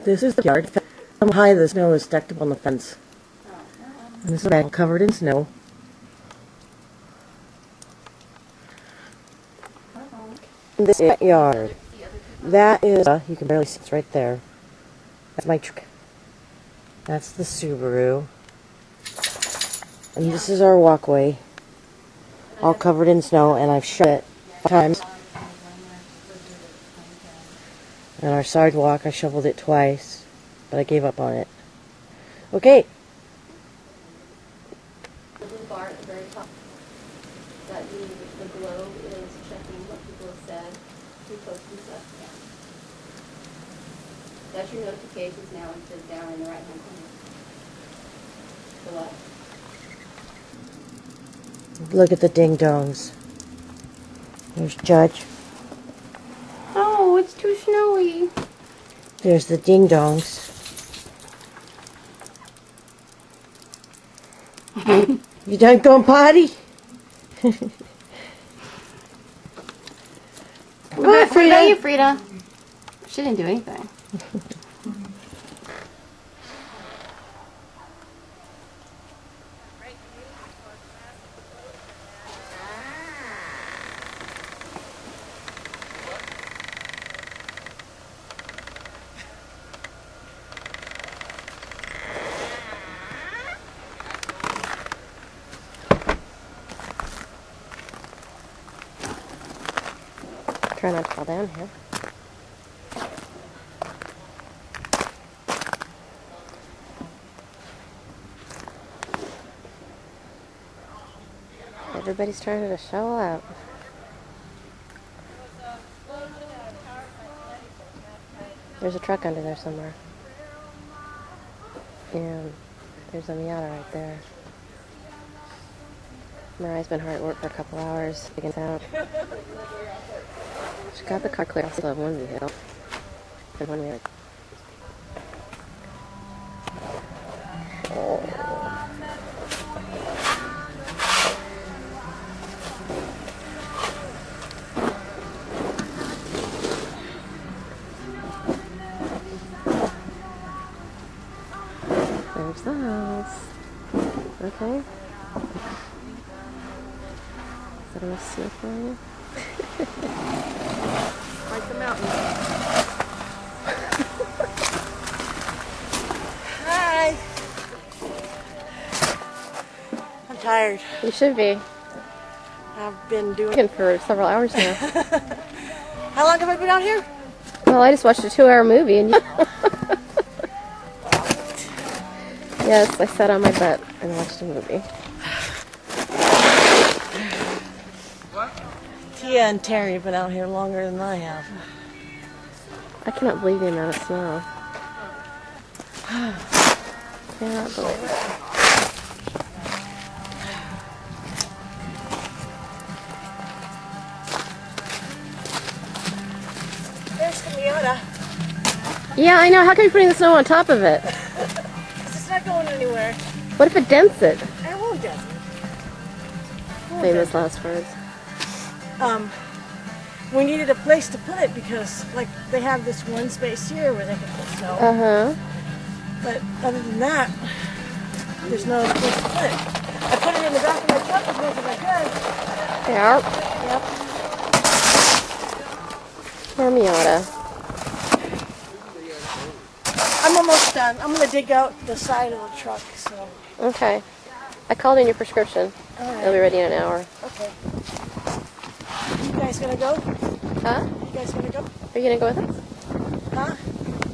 This is the yard. How high the snow is stacked up on the fence. And this is a bank covered in snow. This yard. That is, you can barely see, it's right there. That's my truck. That's the Subaru. And this is our walkway. All covered in snow, and I've shut it 5 times. And our sidewalk, I shoveled it twice, but I gave up on it. Okay. The blue bar at the very top, that the globe is checking what people have said, reposting stuff. That's your notifications now, and it says down in the right-hand corner. Below. Look at the ding-dongs. There's Judge. Oh, it's too snowy. There's the ding-dongs. You done going potty? Come on, Frida. Frida. She didn't do anything. Try not to fall down here. Everybody's trying to shovel out. There's a truck under there somewhere. And there's a Miata right there. Mariah's been hard at work for a couple hours digging it out. She got the car clear. I still have one vehicle. And one wheel. Oh. There's the house. Okay. Is that enough snow for you? Like the mountain. Hi. I'm tired. You should be. I've been doing Working for several hours now. How long have I been out here? Well, I just watched a 2-hour movie and you... Yes, I sat on my butt and watched a movie. Tia and Terry have been out here longer than I have. I cannot believe the amount of snow. Cannot believe it. There's the Miata. Yeah, I know. How come you're putting the snow on top of it? It's not going anywhere. What if it dents it? I won't dent it. Famous last words. We needed a place to put it because, like, they have this one space here where they can put snow. Uh-huh. But other than that, there's no place to put it. I put it in the back of my truck as much as I could. Yeah. Yep. Poor Miata. I'm almost done. I'm going to dig out the side of the truck, so. Okay. I called in your prescription. All right. It'll be ready in an hour. Okay. You guys gonna go? Huh? You guys gonna go? Are you going to go with us? Huh?